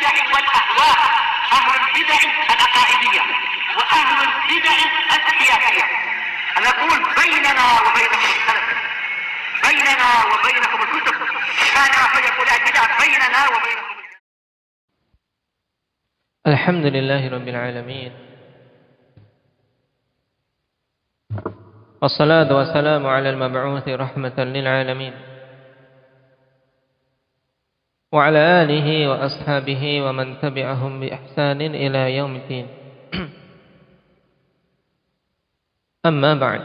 البدع والأهواء، أهل البدع العقائدية وأهل البدع السياسية. نقول بيننا وبينكم السلف، بيننا وبينكم الكتب، كان فيقول البدع بيننا وبينكم. الحمد لله رب العالمين، والصلاة والسلام على المبعوث رحمة للعالمين، وعلى آله وأصحابه ومن تبعهم بإحسان إلى يوم الدين. أما بعد،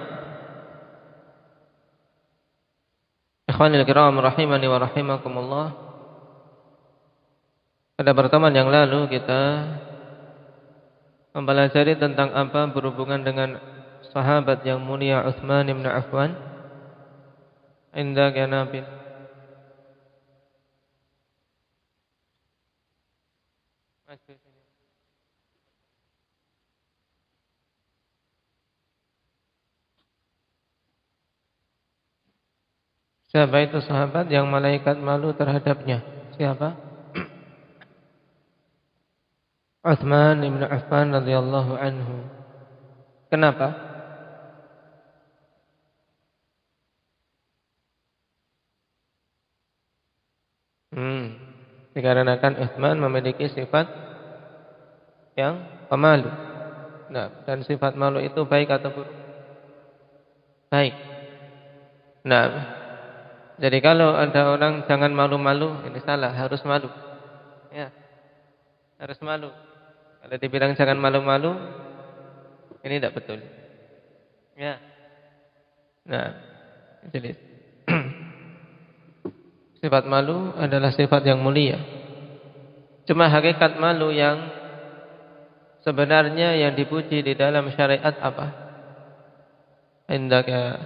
ikhwanil kiram rahimani wa rahimakumullah. Pada pertemuan yang lalu kita mempelajari tentang apa berhubungan dengan sahabat yang mulia Utsman bin Affan inda janabil Siapa itu sahabat yang malaikat malu terhadapnya? Siapa? Utsman bin Affan radhiyallahu anhu. Kenapa? Dikarenakan Utsman memiliki sifat yang pemalu. Nah, dan sifat malu itu baik atau buruk? Baik. Nah, jadi kalau ada orang jangan malu-malu, ini salah, harus malu. Ya, harus malu. Kalau dibilang jangan malu-malu, ini tidak betul. Ya. Nah, jadi sifat malu adalah sifat yang mulia. Cuma hakikat malu yang sebenarnya yang dipuji di dalam syariat apa? Indaka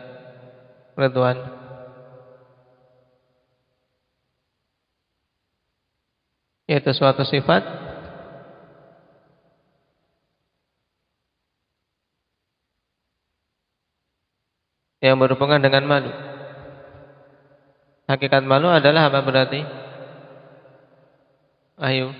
Ridwan. Yaitu suatu sifat yang berhubungan dengan malu. Hakikat malu adalah apa berarti? Ayo.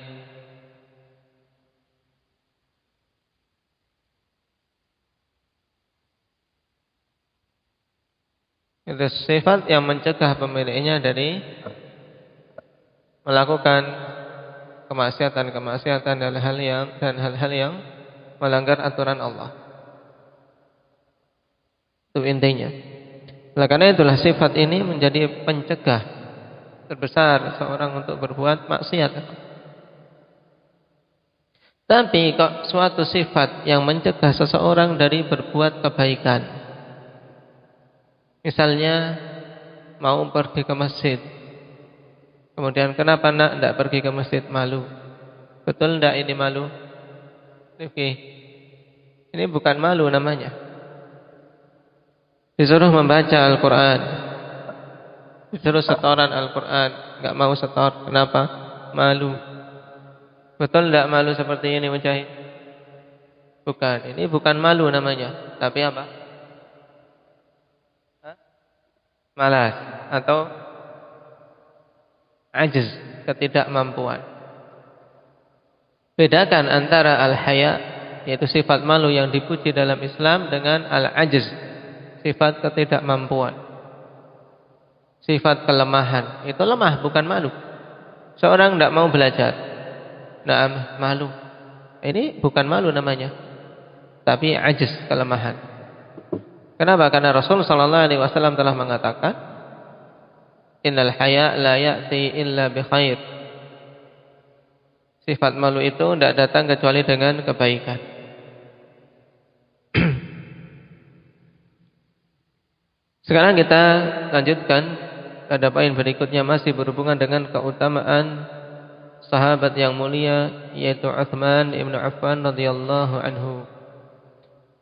Itu sifat yang mencegah pemiliknya dari melakukan kemaksiatan dan hal-hal yang melanggar aturan Allah. Itu intinya. Oleh karena itulah sifat ini menjadi pencegah terbesar seorang untuk berbuat maksiat. Tapi kok suatu sifat yang mencegah seseorang dari berbuat kebaikan. Misalnya mau pergi ke masjid, kemudian kenapa nak tidak pergi ke masjid? Malu. Betul tidak ini malu? Oke. Ini bukan malu namanya. Disuruh membaca Al-Quran, disuruh setoran Al-Quran, enggak mau setor. Kenapa? Malu. Betul tidak malu seperti ini Mujahid? Bukan. Ini bukan malu namanya. Tapi apa? Malas atau ajiz, ketidakmampuan. Bedakan antara al-haya, yaitu sifat malu yang dipuji dalam Islam, dengan al-ajiz, sifat ketidakmampuan, sifat kelemahan. Itu lemah, bukan malu. Seorang tidak mau belajar, nah, malu. Ini bukan malu namanya, tapi ajiz, kelemahan. Kenapa? Karena Rasul sallallahu alaihi wasallam telah mengatakan, innal haya la ya'ti illa bi khair. Sifat malu itu tidak datang kecuali dengan kebaikan. Sekarang kita lanjutkan pada poin berikutnya, masih berhubungan dengan keutamaan sahabat yang mulia, yaitu Utsman bin Affan radhiyallahu anhu.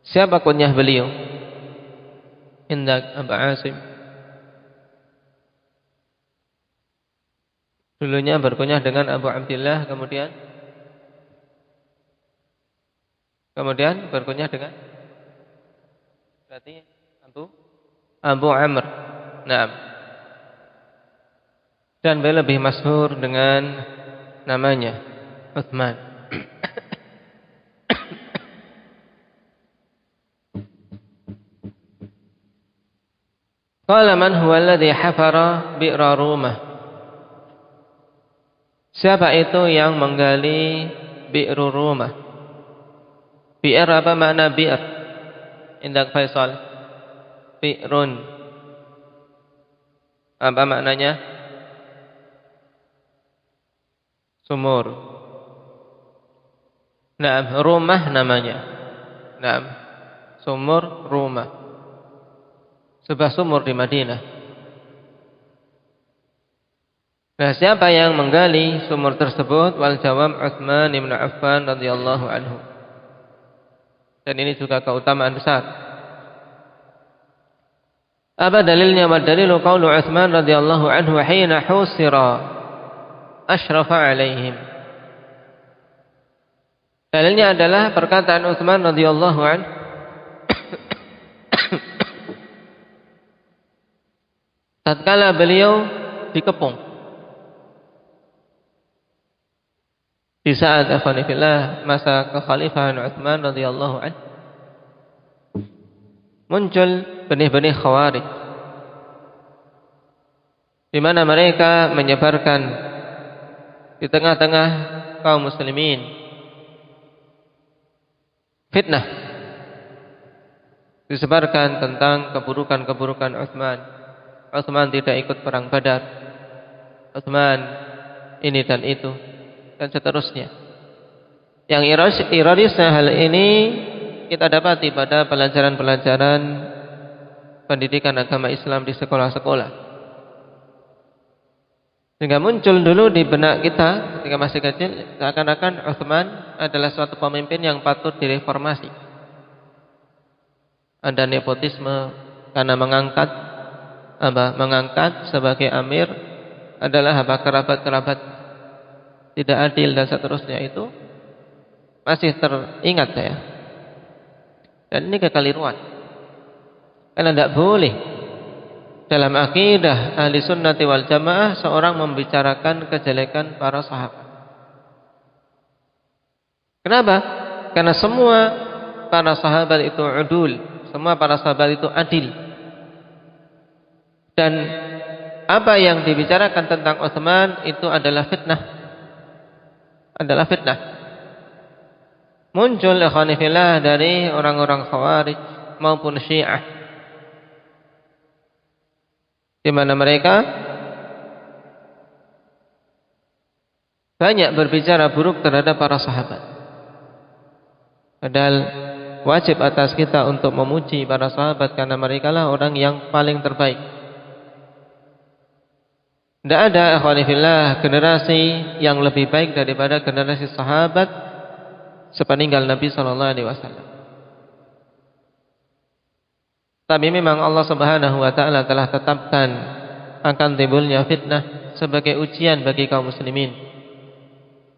Siapa kunyah beliau? Indak Abu Asim. Dulunya berkunyah dengan Abu Abdillah, kemudian berkunyah dengan berarti Abu Amr. Naam. Dan beliau lebih masyhur dengan namanya Utsman. Qala man huwa alladhi hafara bi'ra rumah? Siapa itu yang menggali bi'ru rumah? Bi'r apa makna bi'r? Indak Faisal. Bi'run. Apa maknanya? Sumur. Naam, rumah namanya. Naam. Sumur rumah. Sebuah sumur di Madinah. Nah, siapa yang menggali sumur tersebut? Wal jawab Utsman bin Affan radhiyallahu anhu. Dan ini juga keutamaan besar. Apa dalilnya? Wa dalilu qaulu Utsman radhiyallahu anhu hina husira asyrafa alaihim. Dalilnya adalah perkataan Utsman radhiyallahu anhu tatkala beliau dikepung di saat afanifillah masa kekhalifahan Utsman radhiyallahu anhu, muncul benih-benih khawarij di mana mereka menyebarkan di tengah-tengah kaum muslimin fitnah, disebarkan tentang keburukan-keburukan Utsman. Utsman tidak ikut perang Badar, Utsman ini dan itu, dan seterusnya. Yang ironisnya hal ini kita dapati pada pelajaran-pelajaran pendidikan agama Islam di sekolah-sekolah. Sehingga muncul dulu di benak kita ketika masih kecil seakan-akan Utsman adalah suatu pemimpin yang patut direformasi. Ada nepotisme karena mengangkat sebagai amir adalah kerabat-kerabat tidak adil dan seterusnya. Itu masih teringat saya. Dan ini kekeliruan. Karena tidak boleh dalam akidah ahli sunnati wal jamaah seorang membicarakan kejelekan para sahabat. Kenapa? Karena semua para sahabat itu udul, semua para sahabat itu adil. Dan apa yang dibicarakan tentang Utsman itu adalah fitnah. Muncul ikhwanifillah dari orang-orang Khawarij maupun Syiah, di mana mereka banyak berbicara buruk terhadap para sahabat. Padahal wajib atas kita untuk memuji para sahabat karena mereka lah orang yang paling terbaik. Tidak ada ikhwanifillah generasi yang lebih baik daripada generasi sahabat sepeninggal Nabi SAW. Tapi memang Allah Subhanahu wa taala telah tetapkan akan timbulnya fitnah sebagai ujian bagi kaum muslimin.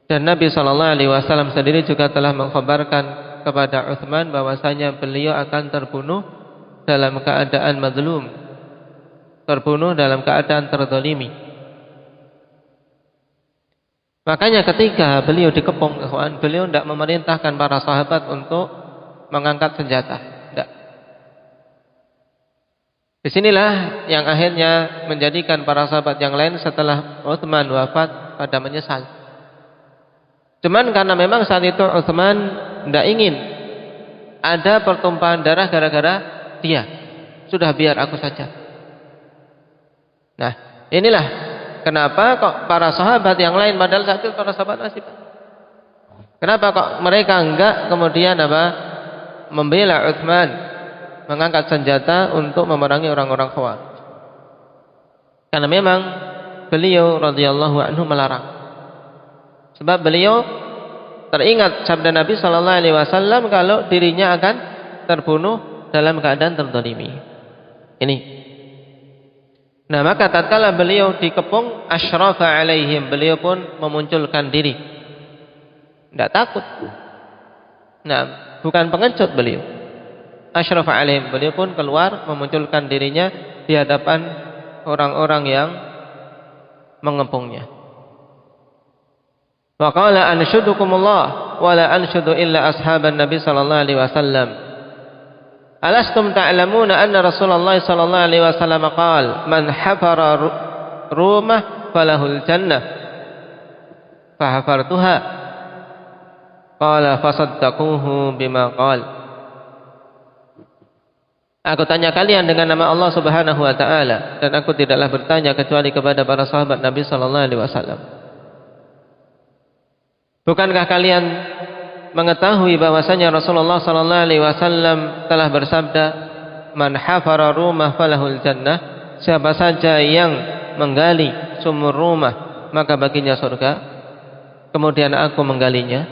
Dan Nabi SAW sendiri juga telah mengkhabarkan kepada Utsman bahwasanya beliau akan terbunuh dalam keadaan mazlum, terbunuh dalam keadaan terzalimi. Makanya ketika beliau dikepung, beliau tidak memerintahkan para sahabat untuk mengangkat senjata. Tidak. Disinilah yang akhirnya menjadikan para sahabat yang lain setelah Utsman wafat pada menyesal. Cuman karena memang saat itu Utsman tidak ingin ada pertumpahan darah gara-gara dia. Sudah biar aku saja. Nah, inilah kenapa kok para sahabat yang lain, padahal saat itu para sahabat masih, kenapa kok mereka enggak kemudian membela Utsman, mengangkat senjata untuk memerangi orang-orang Khawarij? Karena memang beliau radhiyallahu anhu melarang. Sebab beliau teringat sabda Nabi sallallahu alaihi wasallam kalau dirinya akan terbunuh dalam keadaan terzalimi. Ini. Nah, maka tatkala beliau dikepung asyrafa alaihim, beliau pun memunculkan diri. Tidak takut. Nah, bukan pengecut beliau. Asyrafa alaihim, beliau pun keluar memunculkan dirinya di hadapan orang-orang yang mengepungnya. Wa qala anshudukumullah wa la anshudu illa ashaban Nabi sallallahu alaihi wasallam. Alastum ta'lamuna anna Rasulullah sallallahu alaihi wasallam qala man hafara rumah falahul jannah. Fahafartuha. Qala fasaddaquhu bima qala. Aku tanya kalian dengan nama Allah Subhanahu wa taala, dan aku tidaklah bertanya kecuali kepada para sahabat Nabi sallallahu alaihi wasallam. Bukankah kalian mengetahui bahwasanya Rasulullah sallallahu alaihi wasallam telah bersabda, "Man hafara rumah falahul jannah." Siapa saja yang menggali sumur rumah, maka baginya surga. Kemudian aku menggalinya.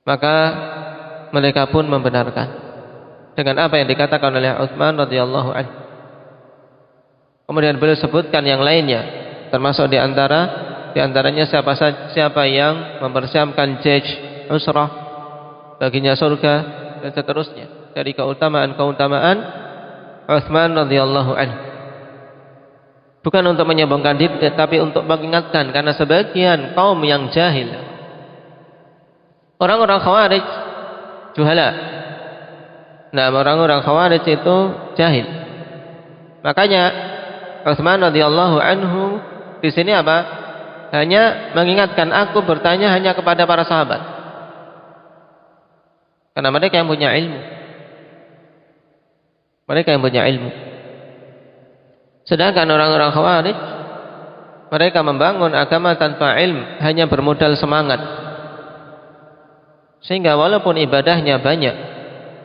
Maka mereka pun membenarkan dengan apa yang dikatakan oleh Utsman radhiyallahu anhu. Kemudian beliau sebutkan yang lainnya, termasuk diantaranya siapa yang mempersiapkan jaj usrah, baginya surga, dan seterusnya dari keutamaan Utsman radhiyallahu anhu. Bukan untuk menyombongkan diri, tapi untuk mengingatkan, karena sebagian kaum yang jahil, orang-orang Khawarij juhala. Nah, orang-orang Khawarij itu jahil. Makanya Utsman radhiyallahu anhu di sini apa? Hanya mengingatkan, aku bertanya hanya kepada para sahabat, karena mereka yang punya ilmu. Mereka yang punya ilmu. Sedangkan orang-orang Khawarij, mereka membangun agama tanpa ilmu, hanya bermodal semangat. Sehingga walaupun ibadahnya banyak,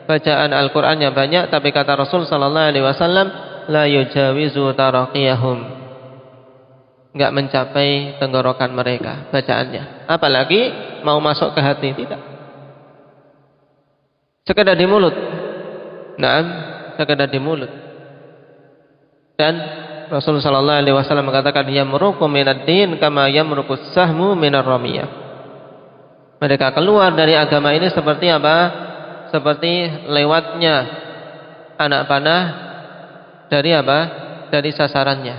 bacaan Al-Qur'annya banyak, tapi kata Rasul sallallahu alaihi wasallam, la yujawizu taraqiyahum, enggak mencapai tenggorokan mereka bacaannya. Apalagi mau masuk ke hati, tidak. Sekedar di mulut. Naam, sekedar di mulut. Dan Rasul sallallahu alaihi wasallam mengatakan, yamruqu minad din kama yamruqus sahmu minar ramiyah. Mereka keluar dari agama ini seperti apa? Seperti lewatnya anak panah dari apa? Dari sasarannya.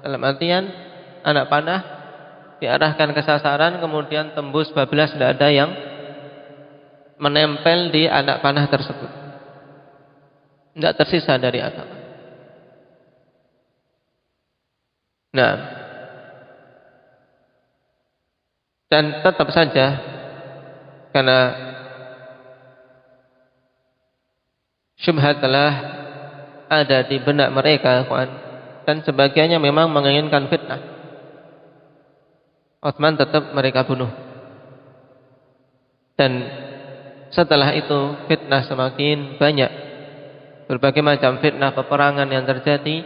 Dalam artian anak panah diarahkan ke sasaran, kemudian tembus bablas, tidak ada yang menempel di anak panah tersebut. Tidak tersisa dari agama. Nah, dan tetap saja karena syubhat telah ada di benak mereka, dan sebagiannya memang menginginkan fitnah, Utsman tetap mereka bunuh. Dan setelah itu fitnah semakin banyak, berbagai macam fitnah peperangan yang terjadi.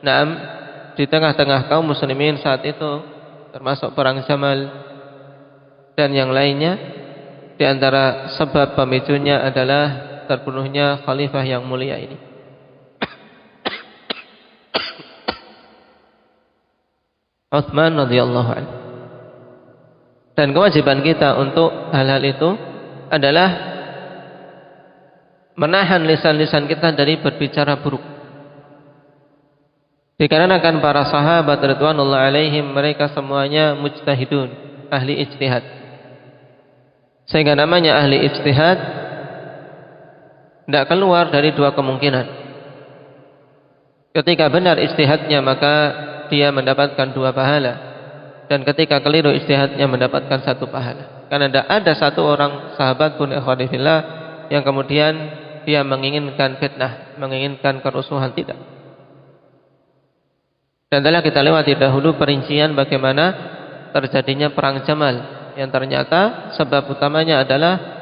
Naam, di tengah-tengah kaum muslimin saat itu, termasuk perang Jamal dan yang lainnya. Di antara sebab pemicunya adalah terbunuhnya khalifah yang mulia ini. Utsman radhiyallahu anhu. Dan kewajiban kita untuk hal-hal itu adalah menahan lisan-lisan kita dari berbicara buruk. Dikarenakan para sahabat radhiyallahu alaihim, mereka semuanya mujtahidun, ahli ijtihad. Sehingga namanya ahli ijtihad tidak keluar dari dua kemungkinan. Ketika benar ijtihadnya, maka dia mendapatkan 2 pahala, dan ketika keliru ijtihadnya mendapatkan 1 pahala. Karena tidak ada satu orang sahabat pun ikhwanillah yang kemudian dia menginginkan fitnah, menginginkan kerusuhan, tidak. Dan telah kita lewati dahulu perincian bagaimana terjadinya perang Jamal, yang ternyata sebab utamanya adalah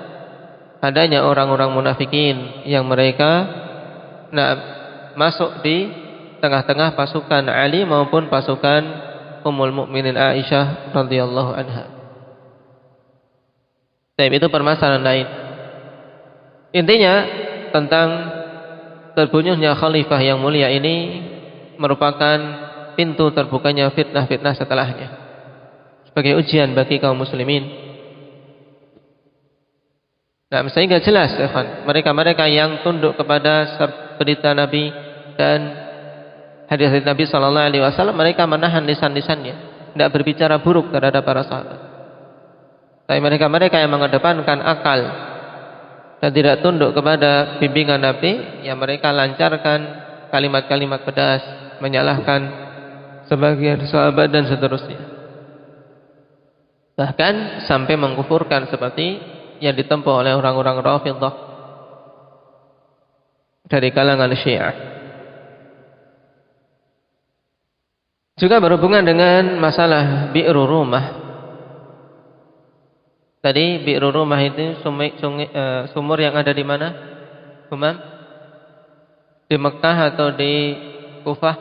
adanya orang-orang munafikin yang mereka masuk di tengah-tengah pasukan Ali maupun pasukan Ummul Mukminin Aisyah radhiyallahu anha. Tapi itu permasalahan lain. Intinya tentang terbunuhnya khalifah yang mulia ini merupakan pintu terbukanya fitnah-fitnah setelahnya, sebagai ujian bagi kaum muslimin. Nah, sehingga jelas mereka-mereka yang tunduk kepada berita Nabi dan hadis Nabi sallallahu alaihi wasallam, mereka menahan lisan-lisannya tidak berbicara buruk terhadap para sahabat. Tapi mereka-mereka yang mengedepankan akal dan tidak tunduk kepada bimbingan Nabi, ya mereka lancarkan kalimat-kalimat pedas, menyalahkan sebagian sahabat dan seterusnya. Bahkan sampai mengkufurkan seperti yang ditempuh oleh orang-orang Rafidhah dari kalangan Syiah. Juga berhubungan dengan masalah Bi'ru Rumah. Tadi Bi'ru Rumah itu sumur yang ada di mana? Umam? Di Mekah atau di Kufah?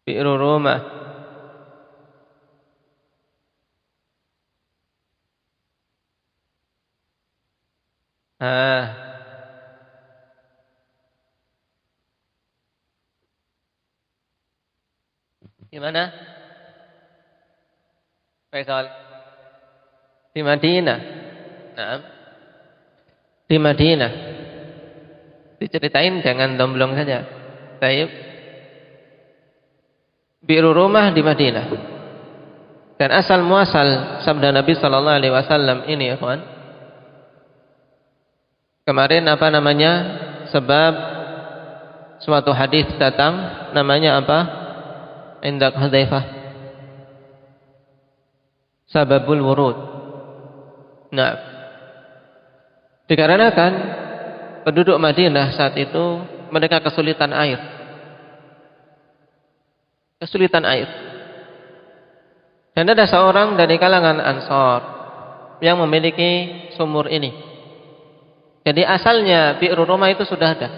Bi'ru Rumah. Di mana? Faisal. Di Madinah. Nah. Di Madinah. Diceritain jangan domblong saja. Baik. Bi'ru Rumah di Madinah. Dan asal muasal sabda Nabi sallallahu alaihi wasallam ini, ya kawan. Kemarin apa namanya? Sebab suatu hadis datang namanya apa? Indak Hudzaifah. Sababul wurud. Nah, dikarenakan penduduk Madinah saat itu mereka kesulitan air. Kesulitan air. Dan ada seorang dari kalangan Ansar yang memiliki sumur ini. Jadi asalnya Bi'ru Rumah itu sudah ada.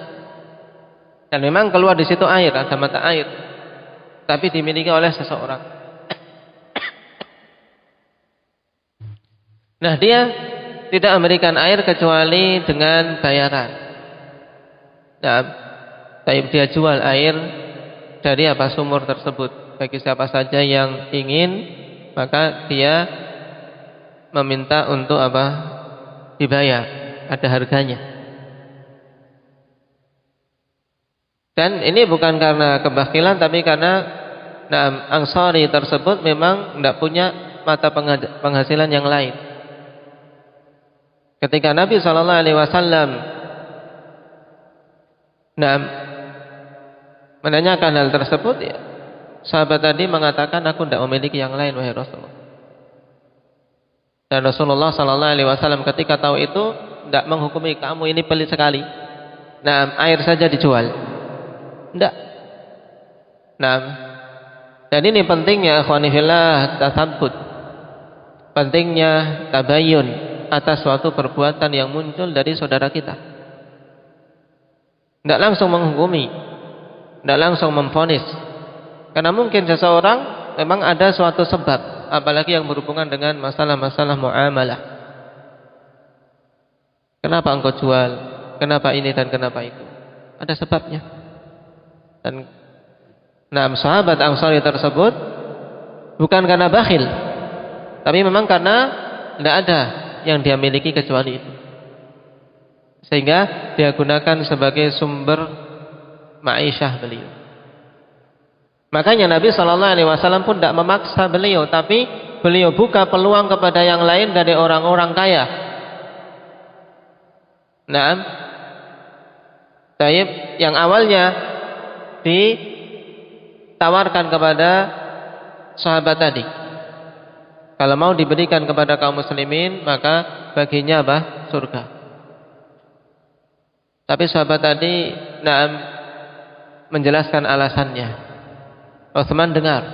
Dan memang keluar di situ air, ada mata air. Tapi dimiliki oleh seseorang. Nah, dia tidak memberikan air kecuali dengan bayaran. Nah, tapi dia jual air dari apa sumur tersebut bagi siapa saja yang ingin, maka dia meminta untuk apa? Dibayar, ada harganya. Dan ini bukan karena kebakilan, tapi karena Ansari tersebut memang tidak punya mata penghasilan yang lain. Ketika Nabi SAW menanyakan hal tersebut, ya, sahabat tadi mengatakan, aku tidak memiliki yang lain, wahai Rasulullah. Dan Rasulullah SAW ketika tahu itu tidak menghukumi, kamu ini pelit sekali. Nah, air saja dijual. Tidak. Nah, dan ini pentingnya akhwani fillah tasabbut. Pentingnya tabayyun atas suatu perbuatan yang muncul dari saudara kita. Tidak langsung menghukumi, tidak langsung memvonis. Karena mungkin seseorang memang ada suatu sebab, apalagi yang berhubungan dengan masalah-masalah muamalah. Kenapa engkau jual? Kenapa ini dan kenapa itu? Ada sebabnya. Dan sahabat Ansari tersebut bukan karena bakhil, tapi memang karena tidak ada yang dia miliki kecuali itu, sehingga dia gunakan sebagai sumber ma'isyah beliau. Makanya Nabi SAW pun tidak memaksa beliau, tapi beliau buka peluang kepada yang lain dari orang-orang kaya. Taib yang awalnya ditawarkan kepada sahabat tadi, kalau mau diberikan kepada kaum muslimin, maka baginya apa? Surga. Tapi sahabat tadi menjelaskan alasannya. Utsman dengar.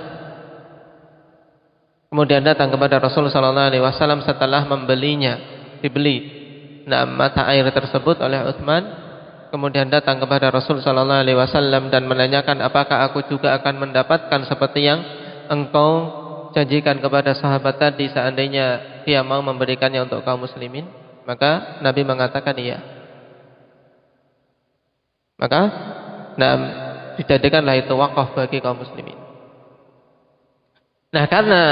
Kemudian datang kepada Rasulullah SAW setelah membelinya, dibeli mata air tersebut oleh Utsman. Kemudian datang kepada Rasul sallallahu alaihi wasallam dan menanyakan, apakah aku juga akan mendapatkan seperti yang engkau janjikan kepada sahabat tadi seandainya dia mau memberikannya untuk kaum muslimin? Maka Nabi mengatakan iya. Maka dijadikanlah itu wakaf bagi kaum muslimin. Nah, karena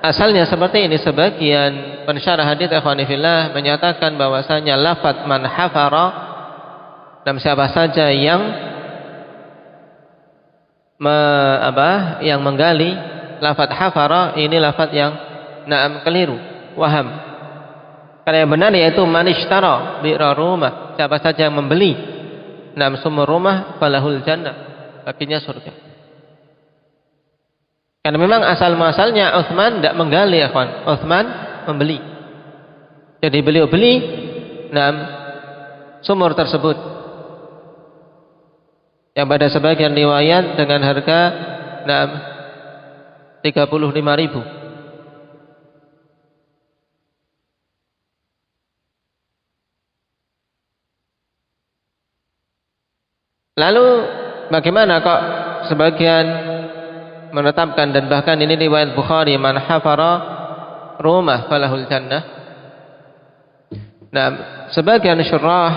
asalnya seperti ini, sebagian pensyarah hadits ikhwani fillah menyatakan bahwasanya lafaz man hafara Dan siapa saja yang yang menggali lafadz hafara, ini lafadz yang keliru, waham. Karena yang benar yaitu man ishtara bi'ra rumah, siapa saja yang membeli sumur rumah, falahul jannah, baginya surga. Karena memang asal muasalnya Utsman tidak menggali, ya kawan. Utsman membeli. Jadi beliau beli sumur tersebut, yang pada sebagian riwayat dengan harga 35.000. Lalu bagaimana kok sebagian menetapkan, dan bahkan ini riwayat Bukhari, man hafara rumah falahul jannah. Sebagian syurah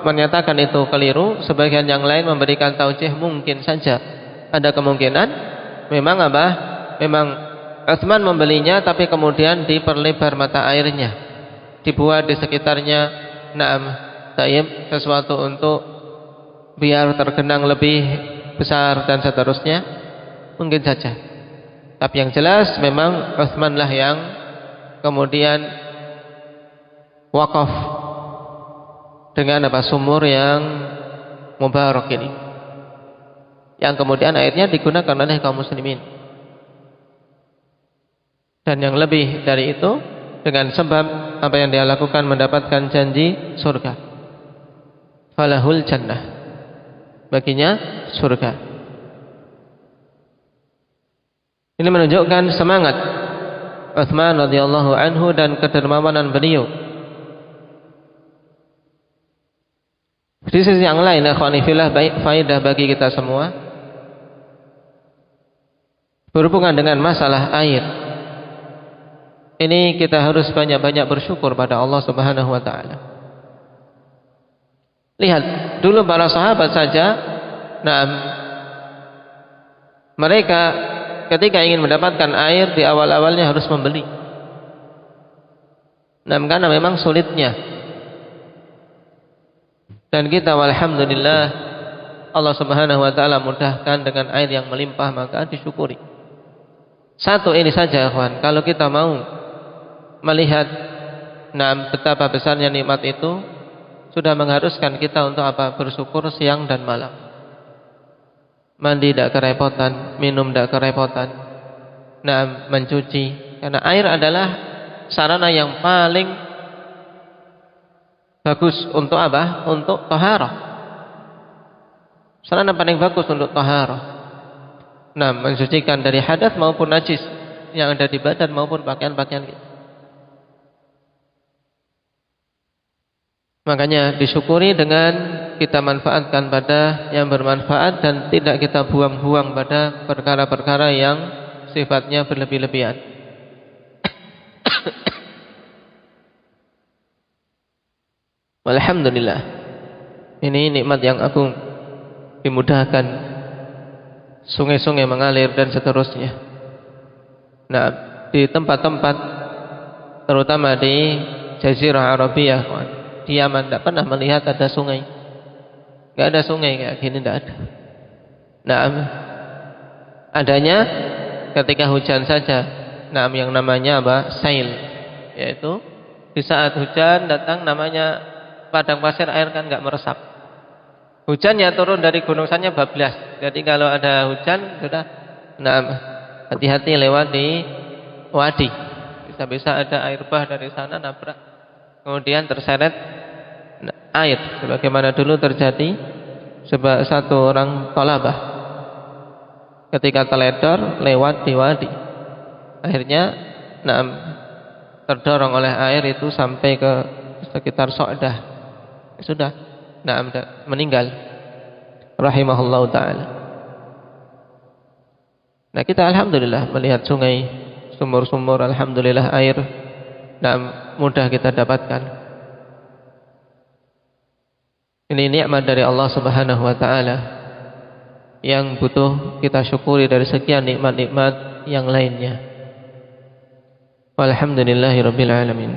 menyatakan itu keliru, sebagian yang lain memberikan taujih mungkin saja ada kemungkinan memang memang Utsman membelinya, tapi kemudian diperlebar mata airnya, dibuat di sekitarnya sesuatu untuk biar tergenang lebih besar dan seterusnya, mungkin saja. Tapi yang jelas memang Utsmanlah yang kemudian wakaf dengan sumur yang mubarak ini, yang kemudian airnya digunakan oleh kaum muslimin. Dan yang lebih dari itu, dengan sebab apa yang dia lakukan mendapatkan janji surga, falahul jannah, baginya surga. Ini menunjukkan semangat Utsman radhiyallahu anhu dan kedermawanan beliau. Di sisi yang lain, akhwani fillah, baik faedah bagi kita semua berhubungan dengan masalah air. Ini kita harus banyak-banyak bersyukur pada Allah Subhanahu wa taala. Lihat dulu para sahabat saja, mereka ketika ingin mendapatkan air di awal-awalnya harus membeli. Karena memang sulitnya. Dan kita walhamdulillah Allah Subhanahu wa taala mudahkan dengan air yang melimpah, maka disyukuri. Satu ini saja, kawan, kalau kita mau melihat betapa besarnya nikmat itu, sudah mengharuskan kita untuk bersyukur siang dan malam. Mandi tidak kerepotan, minum tidak kerepotan, mencuci, karena air adalah sarana yang paling bagus untuk untuk taharah. Sarana paling bagus untuk taharah. Mensucikan dari hadas maupun najis yang ada di badan maupun pakaian-pakaian kita. Makanya disyukuri dengan kita manfaatkan pada yang bermanfaat dan tidak kita buang-buang pada perkara-perkara yang sifatnya berlebih-lebihan. Alhamdulillah, ini nikmat yang agung, dimudahkan, sungai-sungai mengalir dan seterusnya. Di tempat-tempat terutama di Jazirah Arabiyah, di Yaman, tidak pernah melihat ada sungai. Tidak ada sungai kayak gini, tidak ada. Adanya ketika hujan saja, yang namanya sail, yaitu di saat hujan datang namanya padang pasir, air kan nggak meresap. Hujannya turun dari gunung sananya bablas. Jadi kalau ada hujan sudah, hati-hati lewat di wadi. Bisa-bisa ada air bah dari sana nabrak, kemudian terseret air. Sebagaimana dulu terjadi satu orang thalabah ketika teledor lewat di wadi, akhirnya terdorong oleh air itu sampai ke sekitar So'dah. Sudah meninggal rahimahullahu ta'ala. Kita alhamdulillah melihat sungai, sumur-sumur, alhamdulillah air mudah kita dapatkan. Ini nikmat dari Allah Subhanahu wa ta'ala yang butuh kita syukuri dari sekian nikmat-nikmat yang lainnya. Walhamdulillahirabbil alamin.